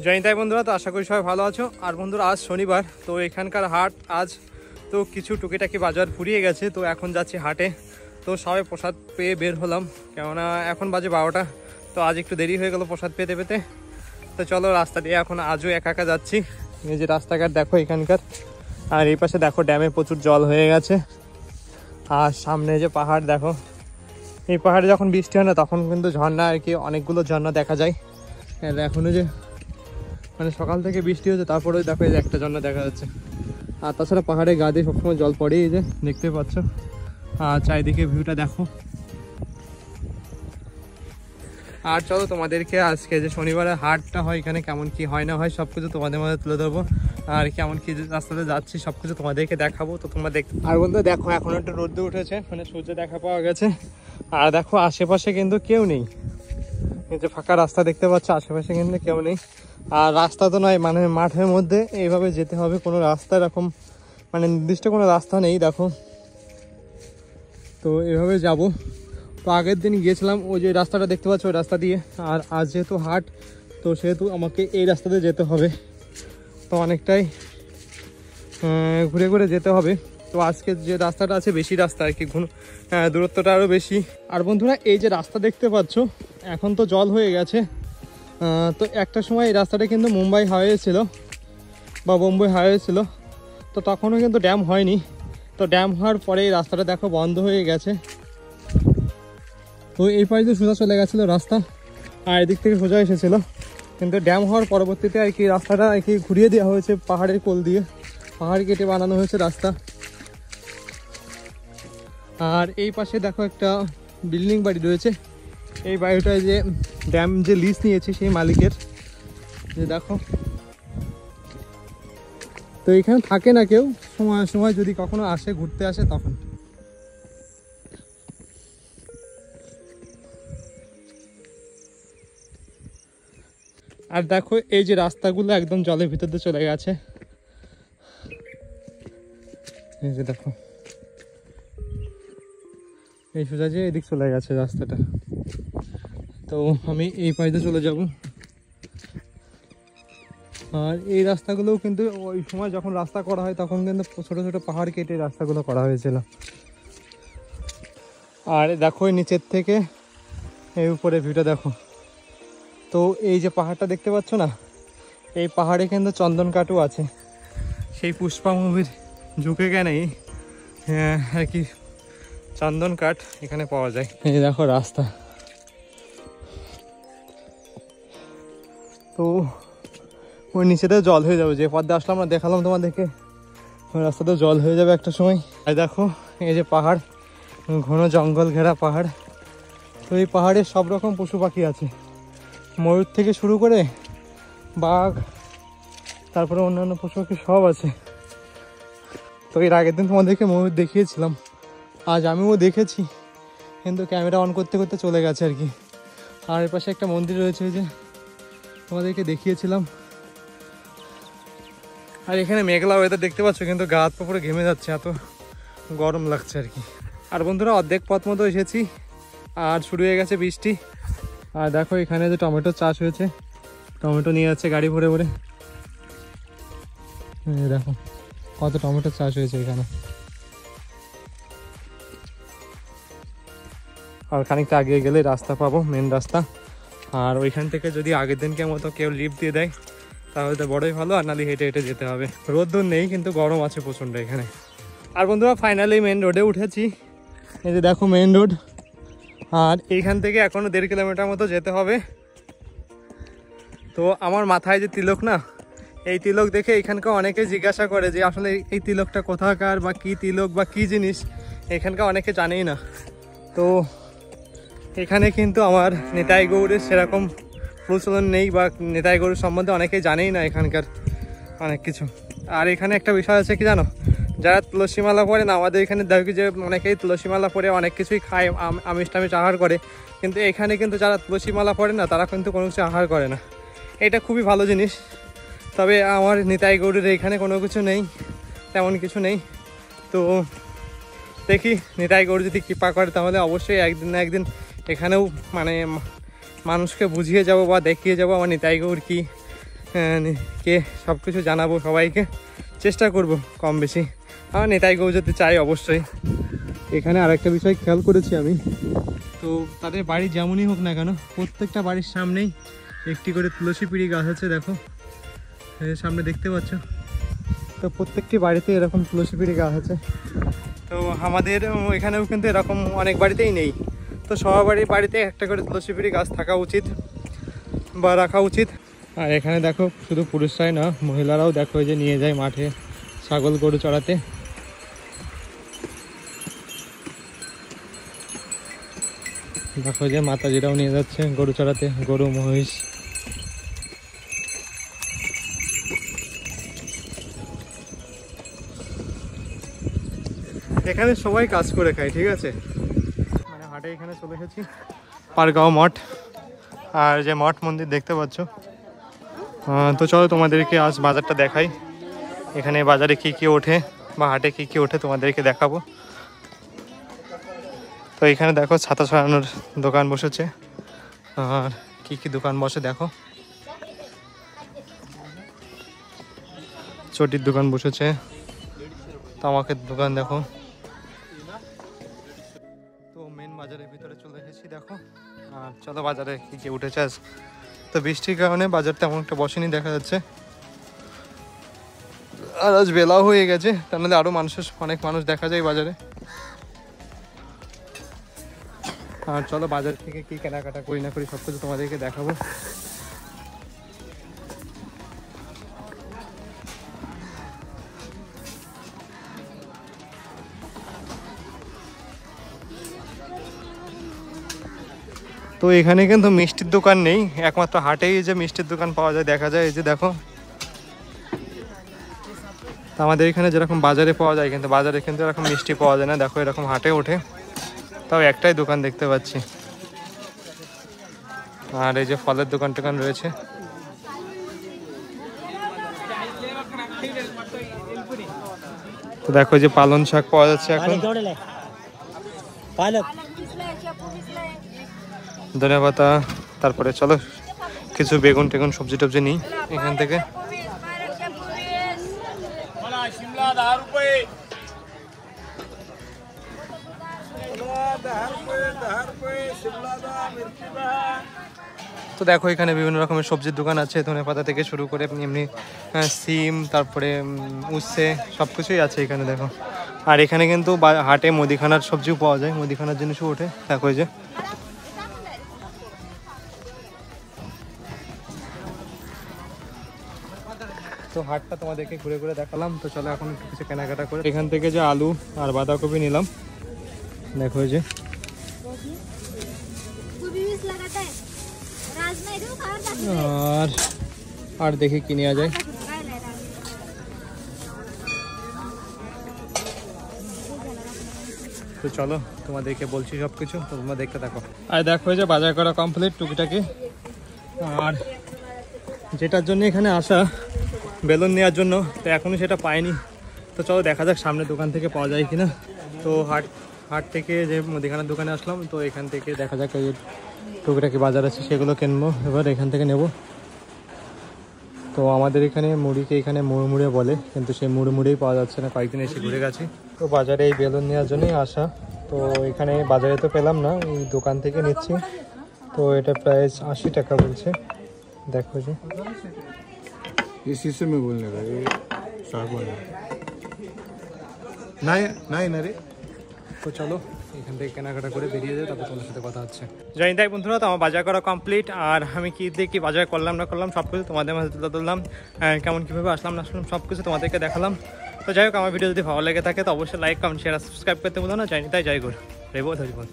জয়নিতাই বন্ধুরা, তো আশা করি সবাই ভালো আছো। আর বন্ধুরা, আজ শনিবার, তো এখানকার হাট আজ তো কিছু টুকিটাকি বাজার ফুরিয়ে গেছে, তো এখন যাচ্ছি হাটে। তো সবাই প্রসাদ পেয়ে বের হলাম, কেননা এখন বাজে 12টা। তো আজ একটু দেরি হয়ে গেল প্রসাদ পেতে পেতে। তো চলো রাস্তা দিয়ে এখন আজও একা একা যাচ্ছি। এই যে রাস্তাঘাট দেখো এখানকার, আর এই পাশে দেখো ড্যামে প্রচুর জল হয়ে গেছে। আর সামনে যে পাহাড় দেখো, এই পাহাড়ে যখন বৃষ্টি হয় না তখন কিন্তু ঝর্ণা আর কি অনেকগুলো ঝর্ণা দেখা যায়। এখনো যে মানে সকাল থেকে বৃষ্টি হচ্ছে, তারপরেও দেখো এই যে একটা ঝর্ণা দেখা যাচ্ছে। আর তাছাড়া পাহাড়ে গা দিয়ে সবসময় জল পড়ে, এই যে দেখতে পাচ্ছ। আর চারিদিকে ভিউটা দেখো। আর চলো তোমাদেরকে আজকে যে শনিবারের হাটটা হয় এখানে কেমন কি হয় না হয় সব কিছু তোমাদের মধ্যে তুলে ধরবো। আর কেমন কি রাস্তাতে যাচ্ছি সব কিছু তোমাদেরকে দেখাবো, তো তোমরা দেখ। আর বন্ধু দেখো, এখন একটু রোদ্দুর উঠেছে, মানে সূর্য দেখা পাওয়া গেছে। আর দেখো আশেপাশে কিন্তু কেউ নেই, এই যে ফাঁকা রাস্তা দেখতে পাচ্ছ, আশেপাশে কিন্তু কেউ নেই। আর রাস্তা তো নয়, মানে মাঠের মধ্যে এইভাবে যেতে হবে, কোনো রাস্তা এরকম মানে নির্দিষ্ট কোনো রাস্তা নেই দেখো। তো এভাবে যাব। তো আগের দিন গিয়েছিলাম ওই যে রাস্তাটা দেখতে পাচ্ছ, ওই রাস্তা দিয়ে। আর আজ যেহেতু হাট, তো সেহেতু আমাকে এই রাস্তাতে যেতে হবে। তো অনেকটাই ঘুরে ঘুরে যেতে হবে। তো আজকে যে রাস্তাটা আছে বেশি রাস্তা আর কি, দূরত্বটা আরও বেশি। আর বন্ধুরা, এই যে রাস্তা দেখতে পাচ্ছ এখন তো জল হয়ে গেছে। তো একটা সময় এই রাস্তাটা কিন্তু মুম্বাই হাইওয়ে ছিল বা বোম্বে হাইওয়ে ছিল, তো তখনও কিন্তু ড্যাম হয়নি। তো ড্যাম হওয়ার পরে এই রাস্তাটা দেখো বন্ধ হয়ে গেছে। তো এই পাশে সোজা চলে গেছিলো রাস্তা, আর এদিক থেকে সোজা এসেছিলো, কিন্তু ড্যাম হওয়ার পরবর্তীতে আর কি রাস্তাটা আর কি ঘুরিয়ে দেওয়া হয়েছে পাহাড়ের কোল দিয়ে, পাহাড় কেটে বানানো হয়েছে রাস্তা। আর এই পাশে দেখো একটা বিল্ডিং বাড়ি রয়েছে, এই বাড়িটায় যে ড্যাম যে লিজ নিয়েছে সেই মালিকের, যে দেখো। তো এখানে থাকে না কেউ, সময় সময় যদি কখনো আসে, ঘুরতে আসে তখন। আর দেখো এই যে রাস্তাগুলো একদম জলের ভিতর দিয়ে চলে গেছে, এই যে দেখো এই সোজা যে এদিক চলে গেছে রাস্তাটা। তো আমি এই পাশে চলে যাব। আর এই রাস্তাগুলোও কিন্তু ওই সময় যখন রাস্তা করা হয় তখন কিন্তু ছোটো ছোটো পাহাড় কেটে রাস্তাগুলো করা হয়েছিল। আর দেখো এই নিচের থেকে এই উপরে ভিউটা দেখো। তো এই যে পাহাড়টা দেখতে পাচ্ছ না, এই পাহাড়ে কিন্তু চন্দন কাঠও আছে, সেই পুষ্পা মুভির ঝুঁকে গেনেই আর কি চন্দন কাঠ এখানে পাওয়া যায়। এই দেখো রাস্তা। তো ওই নিচেতেও জল হয়ে যাবে, যে পথে আসলাম আমরা দেখালাম তোমাদেরকে, ওই রাস্তাতেও জল হয়ে যাবে একটা সময়। আর দেখো এই যে পাহাড়, ঘন জঙ্গল ঘেরা পাহাড়। তো এই পাহাড়ে সব রকম পশু পাখি আছে, ময়ূর থেকে শুরু করে বাঘ, তারপরে অন্যান্য পশু পাখি সব আছে। তো এর আগের দিন তোমাদেরকে ময়ূর দেখিয়েছিলাম, আজ আমিও দেখেছি, কিন্তু ক্যামেরা অন করতে করতে চলে গেছে আর কি। আর এর পাশে একটা মন্দির রয়েছে, ওই যে তোমাদেরকে দেখিয়েছিলাম। আর এখানে মেঘলা ওয়েদার দেখতে পাচ্ছ, কিন্তু গা হাত পা পুরো ঘেমে যাচ্ছে, এত গরম লাগছে আর কি। আর বন্ধুরা, অর্ধেক পথ মতো এসেছি, আর শুরু হয়ে গেছে বৃষ্টি। আর দেখো এখানে যে টমেটো চাষ হয়েছে, টমেটো নিয়ে যাচ্ছে গাড়ি ভরে ভরে। দেখো কত টমেটো চাষ হয়েছে এখানে। আর খানিকটা আগে গেলে রাস্তা পাবো, মেন রাস্তা। আর ওইখান থেকে যদি আগের দিনকে মতো কেউ লিফট দিয়ে দেয় তাহলে তো বড়ই ভালো, আর নাহলে হেঁটে হেঁটে যেতে হবে। রোদ্দুর নেই, কিন্তু গরম আছে প্রচণ্ড এখানে। আর বন্ধুরা, ফাইনালি মেন রোডে উঠেছি, এই যে দেখো মেন রোড। আর এইখান থেকে এখনও 1.5 কিলোমিটার মতো যেতে হবে। তো আমার মাথায় যে তিলক না, এই তিলক দেখে এখানকার অনেকে জিজ্ঞাসা করে যে আসলে এই তিলকটা কোথাকার বা কী তিলক বা কী জিনিস, এখানকার অনেকে জানেই না। তো এখানে কিন্তু আমার নিতাই গৌড়ের সেরকম প্রচলন নেই, বা নিতাই গৌড়ের সম্বন্ধে অনেকেই জানেই না এখানকার অনেক কিছু। আর এখানে একটা বিষয় আছে কি জানো, যারা তুলসীমালা পরে না, আমাদের এখানে দেখি যে অনেকেই তুলসীমালা পরে অনেক কিছুই খায়, আমিষ টামিষ আহার করে, কিন্তু এখানে কিন্তু যারা তুলসীমালা পরে না তারা কিন্তু কোনো কিছু আহার করে না। এটা খুবই ভালো জিনিস। তবে আমার নিতাই গৌড়ের এখানে কোনো কিছু নেই, তেমন কিছু নেই। তো দেখি নিতাই গৌড় যদি কৃপা করে তাহলে অবশ্যই একদিন না একদিন এখানেও মানে মানুষকে বুঝিয়ে যাব বা দেখিয়ে যাব আমার নিতাই গৌড় কী, কে সব কিছু জানাবো সবাইকে, চেষ্টা করব কম বেশি। আমার নেতাই যেতে চাই অবশ্যই। এখানে আরেকটা বিষয় খেয়াল করেছি আমি, তো তাদের বাড়ি যেমনই হোক না কেন প্রত্যেকটা বাড়ির সামনেই একটি করে তুলসী পিড়ি গাছ আছে। দেখো সামনে দেখতে পাচ্ছ, তো প্রত্যেকটি বাড়িতে এরকম তুলসী পিড়ি গাছ আছে। তো আমাদের এখানেও কিন্তু এরকম অনেক বাড়িতেই নেই, তো সবার বাড়িতে একটা করে তুলসী পিড়ি গাছ থাকা উচিত বা রাখা উচিত। আর এখানে দেখো শুধু পুরুষরাই না, মহিলারাও দেখো যে নিয়ে যায় মাঠে ছাগল গরু চড়াতে। দেখো যে মাতাজিরাও নিয়ে যাচ্ছে গরু চড়াতে, গরু মহিষ। এখানে সবাই কাজ করে খায়, ঠিক আছে। মানে হাটে এখানে চলে এসেছি, পারগাঁও মঠ। আর যে মঠ মন্দির দেখতে পাচ্ছ, তো চলো তোমাদেরকে আজ বাজারটা দেখাই। এখানে বাজারে কি কি ওঠে বা হাটে কি কি ওঠে তোমাদেরকে দেখাবো। তো এখানে দেখো ছাতা ছড়ানোর দোকান বসেছে, আর কি কি দোকান বসে দেখো। চটির দোকান বসেছে, তামাকের দোকান দেখো। তো মেন বাজারের ভিতরে চলে এসেছি দেখো। আর চলো বাজারে কি কি উঠেছে আজ। তো বৃষ্টির কারণে বাজার তেমন একটা বসেনি দেখা যাচ্ছে, আর আজ বেলাও হয়ে গেছে, তার মধ্যে আরও অনেক মানুষ দেখা যায় বাজারে। আর চলো বাজার থেকে কি কেনাকাটা করি না করি সব কিছু তোমাদেরকে দেখাবো। তো এখানে কিন্তু মিষ্টির দোকান নেই, একমাত্র হাটেই যে মিষ্টির দোকান পাওয়া যায় দেখা যায়। এই যে দেখো, আমাদের এখানে যেরকম বাজারে পাওয়া যায় কিন্তু বাজারে কিন্তু এরকম মিষ্টি পাওয়া যায় না। দেখো এরকম হাটে ওঠে, তাও একটাই দোকান দেখতে পাচ্ছি। আর এই যে ফলের দোকান টোকান রয়েছে। তো দেখো যে পালং শাক পাওয়া যাচ্ছে এখন, ধনিয়া পাতা, তারপরে চলো কিছু বেগুন টেগুন সবজি টবজি নিই এখান থেকে। তো দেখো এখানে বিভিন্ন রকমের সবজির দোকান আছে, ধনে পাতা থেকে শুরু করে এমনি সিম, তারপরে উচ্ছে, সব কিছুই আছে এখানে দেখো। আর এখানে কিন্তু হাটে মুদিখানার সবজিও পাওয়া যায়, মুদিখানার জিনিসও ওঠে দেখো। এই যে তো হাটটা তোমাদেরকে ঘুরে ঘুরে দেখালাম। তো চলো এখন কিছু কেনাকাটা করে এখান থেকে যে আলু আর বাঁধাকপি নিলাম দেখো। এই যে আর দেখি কি নেওয়া যায়। তো চলো তোমাদেরকে বলছি সব কিছু, তো তোমরা দেখতে থাকো। আর দেখো যে বাজার করা কমপ্লিট টুকিটাকি। আর যেটার জন্য এখানে আসা বেলুন নেওয়ার জন্য, তো এখনও সেটা পাইনি। তো চলো দেখা যাক সামনে দোকান থেকে পাওয়া যায় কিনা। তো হাট থেকে যে মুদিখানার দোকানে আসলাম, তো এখান থেকে দেখা যাক এই টুকিটাকি বাজার আছে সেগুলো কিনবো, এবার এখান থেকে নেব। তো আমাদের এখানে মুড়িকে এখানে মুড়মুড়ে বলে, কিন্তু সেই মুড়মুড়েই পাওয়া যাচ্ছে না, কয়েকদিন এসে ঘুরে গেছি। তো বাজারে এই বেলুন নেওয়ার জন্যই আসা। তো এখানে বাজারে তো পেলাম না, এই দোকান থেকে নিচ্ছি। তো এটা প্রাইস 80 টাকা বলছে দেখো। যে इस हिस्से में बोलने का ये सागवान नहीं नहीं ना रे। তো চলো এখান থেকে কেনাকাটা করে বেরিয়ে যায়, তারপর তোমার সাথে কথা হচ্ছে। জানি তাই বন্ধুরা, তো আমার বাজার করা কমপ্লিট। আর আমি কি দিয়ে কি বাজার করলাম না করলাম সব কিছু তোমাদের মাঝে তুলে ধরলাম, কেমন কীভাবে আসলাম না আসলাম সব কিছু তোমাদেরকে দেখালাম। তো যাই হোক, আমার ভিডিও যদি ভালো লেগে থাকে তো অবশ্যই লাইক, কমেন্ট, শেয়ার, সাবস্ক্রাইব করতে বলো না। জানি তাই জয় গুরু, রেবো ধরিবল।